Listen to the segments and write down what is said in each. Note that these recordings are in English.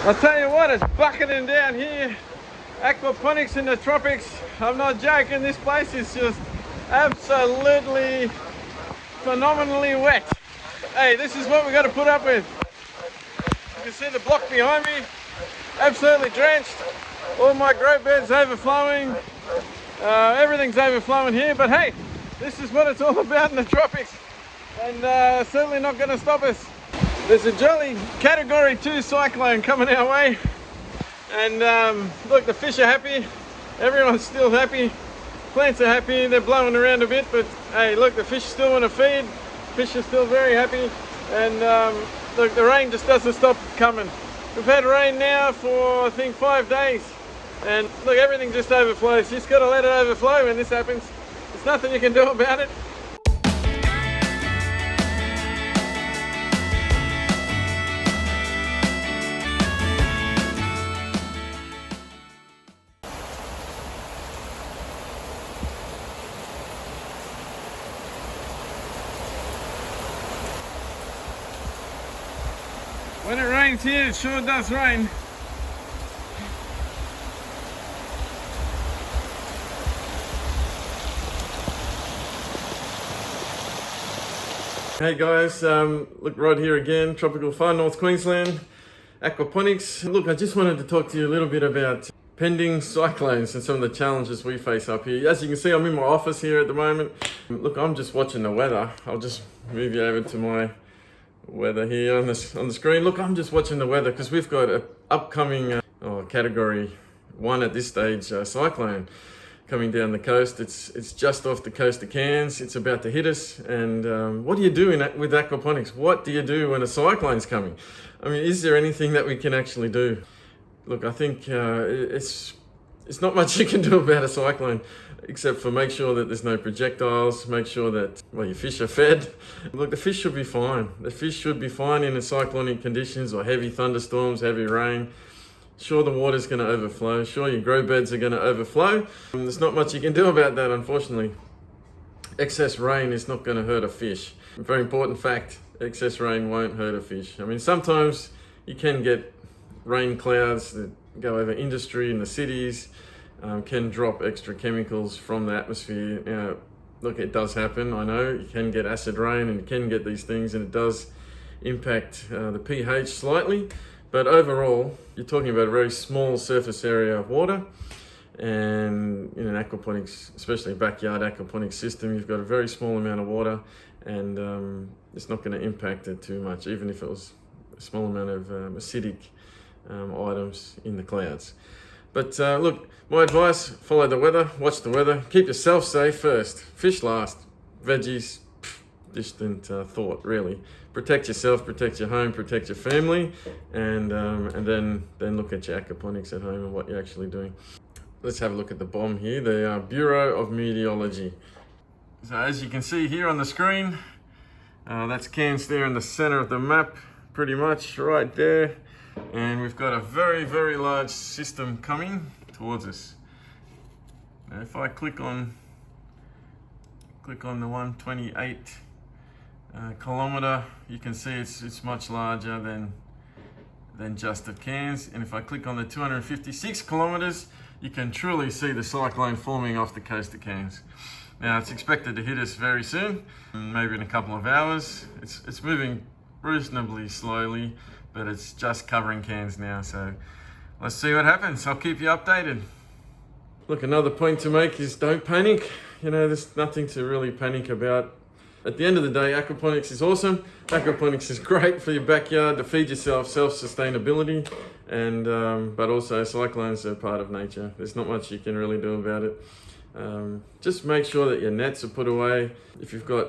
I'll tell you what, it's bucketing down here. Aquaponics in the tropics. I'm not joking, this place is just absolutely phenomenally wet. Hey, this is what we got to put up with. You can see the block behind me, absolutely drenched. All my grow beds overflowing. Everything's overflowing here, but hey, this is what it's all about in the tropics, and certainly not going to stop us. There's a jolly category 2 cyclone coming our way, and look, the fish are happy, everyone's still happy, plants are happy, they're blowing around a bit, but hey, look, the fish still want to feed, fish are still very happy, and look, the rain just doesn't stop coming. We've had rain now for I think 5 days, and look, everything just overflows. You just got to let it overflow when this happens. There's nothing you can do about it. When it rains here, it sure does rain. Hey guys, look right here again, tropical far north Queensland, Aquaponics. Look, I just wanted to talk to you a little bit about pending cyclones and some of the challenges we face up here. As you can see, I'm in my office here at the moment. Look, I'm just watching the weather. I'll just move you over to my weather here on the screen. Look, I'm just watching the weather because we've got an upcoming category 1 at this stage cyclone coming down the coast. It's just off the coast of Cairns. It's about to hit us, and what do you do with aquaponics? What do you do when a cyclone's coming? I mean, is there anything that we can actually do? Look, I think it's not much you can do about a cyclone, except for make sure that there's no projectiles, make sure that, well, your fish are fed. Look, the fish should be fine. The fish should be fine in the cyclonic conditions or heavy thunderstorms, heavy rain. Sure, the water's going to overflow. Sure, your grow beds are going to overflow. There's not much you can do about that, unfortunately. Excess rain is not going to hurt a fish. A very important fact, excess rain won't hurt a fish. I mean, sometimes you can get rain clouds that go over industry in the cities, can drop extra chemicals from the atmosphere. Now, look, it does happen, I know. You can get acid rain and you can get these things, and it does impact the pH slightly. But overall, you're talking about a very small surface area of water, and in an aquaponics, especially a backyard aquaponics system, you've got a very small amount of water, and it's not going to impact it too much, even if it was a small amount of acidic items in the clouds. But look, my advice, follow the weather, watch the weather, keep yourself safe first, fish last, veggies, distant thought really. Protect yourself, protect your home, protect your family, and then look at your aquaponics at home and what you're actually doing. Let's have a look at the BOM here, the Bureau of Meteorology. So as you can see here on the screen, that's Cairns there in the center of the map, pretty much right there. And we've got a very, very large system coming towards us. Now if I click on the 128 kilometer, you can see it's much larger than just at Cairns. And if I click on the 256 kilometers, you can truly see the cyclone forming off the coast of Cairns. Now it's expected to hit us very soon, maybe in a couple of hours. It's moving reasonably slowly, but it's just covering Cairns now, so let's see what happens. I'll keep you updated. Look, another point to make is don't panic. You know, there's nothing to really panic about. At the end of the day, aquaponics is awesome. Aquaponics is great for your backyard to feed yourself, self-sustainability, and but also cyclones are part of nature. There's not much you can really do about it. Just make sure that your nets are put away. If you've got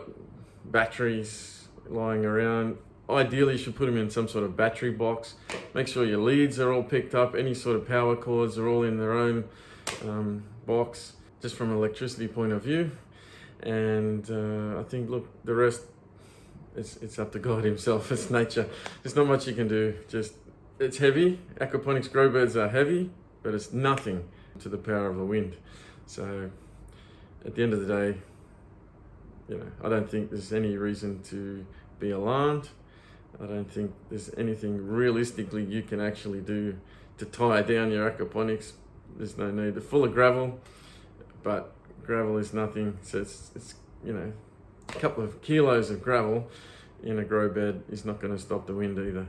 batteries lying around, ideally you should put them in some sort of battery box. Make sure your leads are all picked up. Any sort of power cords are all in their own box, just from an electricity point of view. And I think, look, the rest, it's up to God himself. It's nature. There's not much you can do. Just, it's heavy. Aquaponics grow beds are heavy, but it's nothing to the power of the wind. So at the end of the day, you know, I don't think there's any reason to be alarmed. I don't think there's anything realistically you can actually do to tie down your aquaponics. There's no need. They're full of gravel, but gravel is nothing. So it's you know, a couple of kilos of gravel in a grow bed is not going to stop the wind either.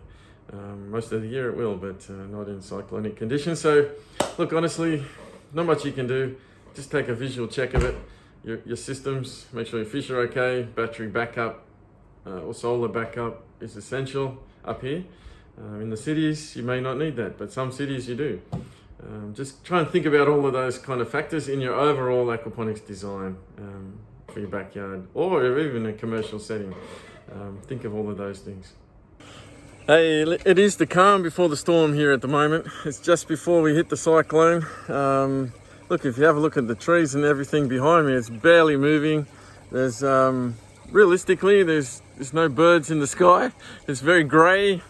Most of the year it will, but not in cyclonic conditions. So look, honestly, not much you can do. Just take a visual check of it. Your systems, make sure your fish are okay. Battery backup or solar backup is essential up here. In the cities, you may not need that, but some cities you do. Just try and think about all of those kind of factors in your overall aquaponics design for your backyard or even a commercial setting. Think of all of those things. Hey, it is the calm before the storm here at the moment. It's just before we hit the cyclone. Look, if you have a look at the trees and everything behind me, it's barely moving. There's realistically, there's no birds in the sky. It's very grey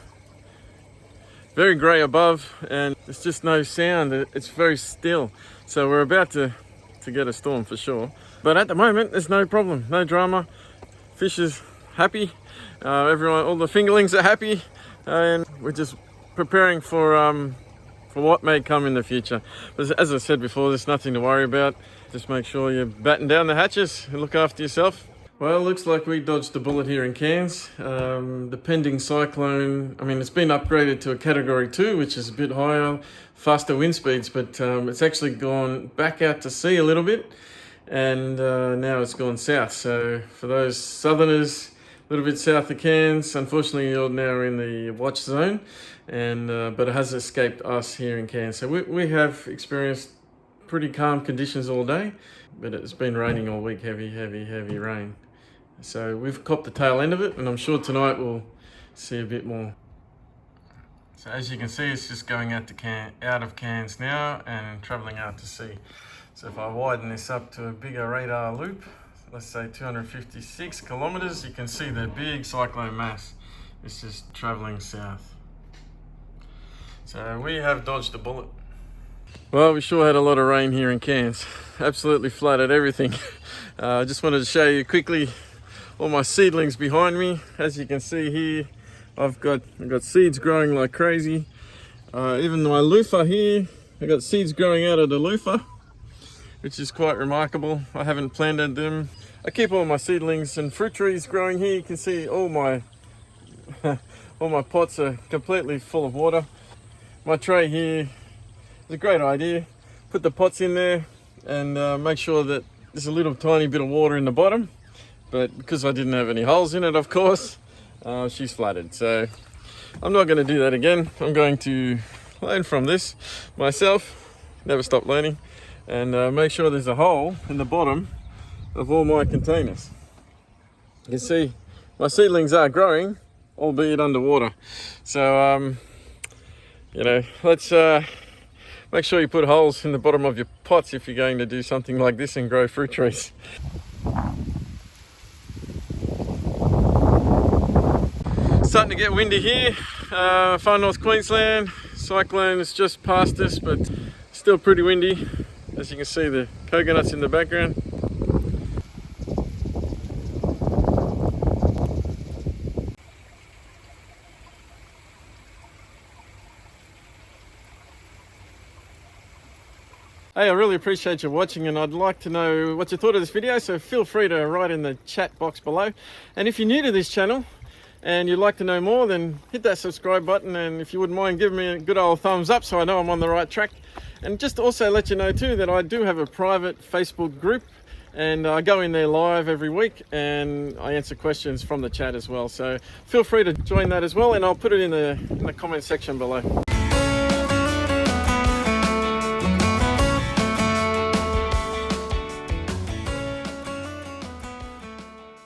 above, and there's just no sound. It's very still. So we're about to get a storm for sure. But at the moment, there's no problem, no drama. Fish is happy. Everyone, all the fingerlings are happy, and we're just preparing for what may come in the future. But as I said before, there's nothing to worry about. Just make sure you batten down the hatches and look after yourself. Well, it looks like we dodged a bullet here in Cairns. The pending cyclone, I mean, it's been upgraded to a category 2, which is a bit higher, faster wind speeds, but it's actually gone back out to sea a little bit, and now it's gone south. So for those southerners, a little bit south of Cairns, unfortunately you're now in the watch zone, and but it has escaped us here in Cairns. So we have experienced pretty calm conditions all day, but it's been raining all week, heavy rain. So we've copped the tail end of it, and I'm sure tonight we'll see a bit more. So as you can see, it's just going out of Cairns now and travelling out to sea. So if I widen this up to a bigger radar loop, let's say 256 kilometers, you can see the big cyclone mass is just traveling south. So we have dodged a bullet. Well, we sure had a lot of rain here in Cairns. Absolutely flooded everything. I just wanted to show you quickly all my seedlings behind me. As you can see here, I've got seeds growing like crazy. Even my loofah here, I got seeds growing out of the loofah, which is quite remarkable. I haven't planted them. I keep all my seedlings and fruit trees growing here. You can see all my all my pots are completely full of water. My tray here is a great idea. Put the pots in there and make sure that there's a little tiny bit of water in the bottom. But because I didn't have any holes in it, of course, she's flooded. So I'm not going to do that again. I'm going to learn from this myself. Never stop learning. And make sure there's a hole in the bottom of all my containers. You can see my seedlings are growing, albeit underwater. So, you know, let's make sure you put holes in the bottom of your pots if you're going to do something like this and grow fruit trees. Starting to get windy here, far north Queensland. Cyclone is just past us, but still pretty windy. As you can see, the coconuts in the background. Hey, I really appreciate you watching, and I'd like to know what you thought of this video, so feel free to write in the chat box below. And if you're new to this channel and you'd like to know more, then hit that subscribe button, and if you wouldn't mind giving me a good old thumbs up so I know I'm on the right track. And just also let you know too that I do have a private Facebook group, and I go in there live every week and I answer questions from the chat as well. So feel free to join that as well, and I'll put it in the comment section below.